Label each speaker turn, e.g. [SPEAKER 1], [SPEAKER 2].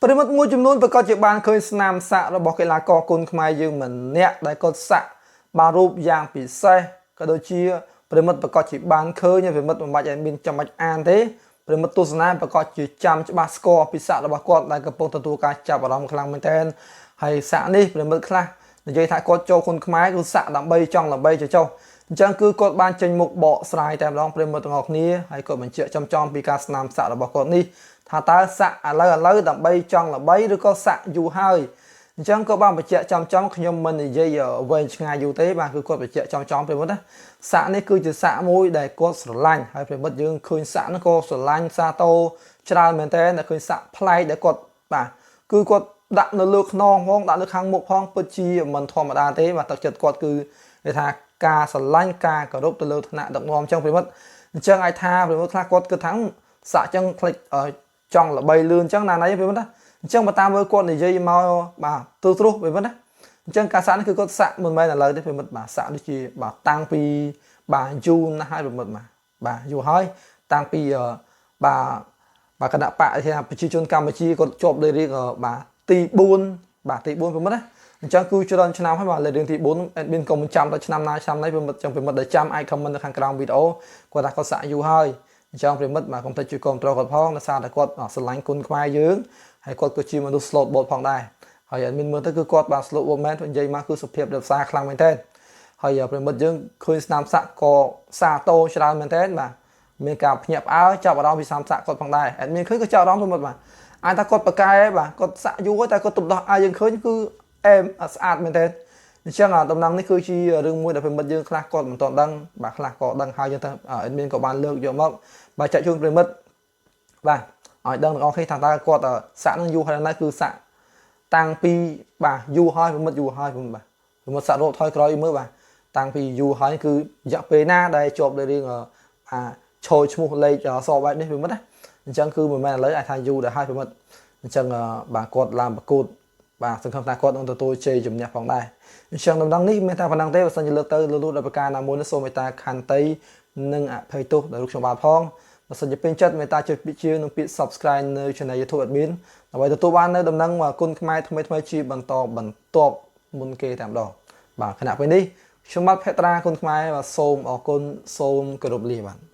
[SPEAKER 1] ប្រិមិត្តមួយចំនួនប្រកាសជាបានឃើញស្នាមសាក់របស់កីឡាករគុនខ្មែរយើងម្នាក់ដែលគាត់សាក់បានរូបយ៉ាងពិសេសក៏ដូចជាប្រិមិត្តប្រកាសជាបានឃើញប្រិមិត្តមិនបាច់ឲ្យមានចាំបាច់អានទេប្រិមិត្តទស្សនាប្រកាសជាចាំច្បាស់ស្គាល់ពីសាក់របស់គាត់ដែលកំពុងទទួលការចាប់អារម្មណ៍ខ្លាំងមែនទែនហើយសាក់នេះប្រិមិត្តខ្លះនិយាយថាគាត់ចូលគុនខ្មែរគឺសាក់ដើម្បីចង់ល្បីចុះអញ្ចឹងគឺគាត់បានចេញមុខបកស្រាយតែម្ដងប្រិមិត្តទាំងអស់គ្នាហើយគាត់បញ្ជាក់ចំពីការស្នាមសាក់របស់គាត់នេះថាតើសាក់ឥឡូវដើម្បីចង់ល្បីឬក៏សាក់យូរហើយអញ្ចឹងក៏បានបញ្ជាក់ចំខ្ញុំមិននិយាយវែងឆ្ងាយយូរទេបាទគឺគាត់បញ្ជាក់ចំប្រិមិត្តណាសាក់នេះគឺជាសាក់មួយដែលគាត់ស្រឡាញ់ហើយប្រិមិត្តយើងឃើញសាក់នោះក៏ស្រឡាញ់សាទរច្រើនមែនតើឃើញសាក់ប្លែកដែលគាត់បាទគឺគាត់ដាក់នៅលើខ្នងផងដាក់នៅខាងមុខផងពិតជាមិនធម្មតាទេបាទទឹកចិត្តគាត់គឺគេថាការស្រឡាញ់ការគោរពទៅលើឋានៈដឹកនាំអញ្ចឹងប្រិមិត្តអញ្ចឹងអាចថាប្រិមិត្តខ្លះគាត់គិតថាសាក់អញ្ចឹងផ្លេចចង់ល្បីលឿនអញ្ចឹងណាណៃប្រិមិត្តណាអញ្ចឹងបើតាមមើលគាត់និយាយមកបាទទូទ្រុសប្រិមិត្តណាអញ្ចឹងការសាក់នេះគឺគាត់សាក់មិនមែនឥឡូវទេប្រិមិត្តបាទសាក់នេះជាបាទតាំងពីបាទយូរណាស់ហើយប្រិមិត្តបាទយូរហើយតាំងពីបាទគណៈបកថាប្រជាជនកម្ពុជាគាត់ជាប់លេខរៀងបាទទី4បាទទី4ប្រិមិត្តណាអញ្ចឹងគឺច្រើនឆ្នាំហើយបាទលេខរៀងទី4 admin ក៏មិនចាំដល់ឆ្នាំណាឆ្នាំណីប្រិមិត្តអញ្ចឹងប្រិមិត្តដែលចាំអាច comment នៅខាងក្រោមវីដេអូគាត់ថាគាត់សាក់យូរហើយអញ្ចឹងប្រិមិត្តបាទកុំភ្លេចជួយគាំទ្រគាត់ផងដោយសារតែគាត់ស្រឡាញ់គុនខ្មែរយើងហើយគាត់ក៏ជាមនុស្ស slot boat ផងដែរហើយ admin មើលទៅគឺគាត់បាទ slot boat មែននិយាយមកគឺសុភាពរក្សាខ្លាំងមែនទែនហើយប្រិមិត្តយើងឃើញស្នាមសាក់ក៏សាទរច្រើនមែនទែនបាទមានការភ្ញាក់ផ្អើលចាប់អារម្មណ៍ពីស្នាមសាក់គាត់ផងដែរ admin ឃើញក៏ចាប់អារម្មណ៍ប្រិមិត្តបាទអាចថាគាត់ប្រកែបាទគាត់សាក់យូរតែគាត់ទុបដោះឲ្យយើងឃើញគឺអែមស្អាតមែនទែនអញ្ចឹងដំណឹងនេះគឺជារឿងមួយដែលប្រិមិត្តយើងខ្លះគាត់មិនទាន់ដឹងបាទខ្លះក៏ដឹងហើយយើងទៅ admin ក៏បានលើកយកមកបាទចាក់ជូនប្រិមិត្តបាទឲ្យដឹងទាំងអស់គ្នាថាតើគាត់សាក់នឹងយូរហើយណាគឺសាក់តាំងពីបាទយូរហើយប្រិមិត្តយូរហើយប្រិមិត្តបាទប្រិមិត្តសាក់រកថយក្រោយមើលបាទតាំងពីយូរហើយគឺរយៈពេលណាដែលជាប់លើរឿងឈរឈ្មោះលេខសបែបនេះប្រិមិត្តណាអញ្ចឹងគឺមិនមែនឥឡូវអាចថាយូរដែរហើយប្រិមិត្តអញ្ចឹងបាទគាត់ឡើងប្រកួតបាទសង្ឃឹមថាគាត់នឹងទទួលជ័យជំនះផងដែរអញ្ចឹងដំណឹងនេះមានតែប៉ុណ្ណឹងទេបើសិនជាលើកទៅលូដល់ប្រការណាមួយនោះសូមមេត្តាខន្តីនិងអភ័យទោសដល់លោកខ្ញុំបាទផងបើសិនជាពេញចិត្តមេត្តាចុចពាក្យជានិងពាក្យ subscribe នៅ channel YouTube admin ដើម្បីទទួលបាននៅដំណឹងគុណខ្មែរថ្មីជាបន្តបន្ទាប់មុនគេតែម្ដងបាទខណៈពេលនេះខ្ញុំបាទភក្ត្រាគុណខ្មែរបាទសូមអរគុណសូមគោរពលាបាទ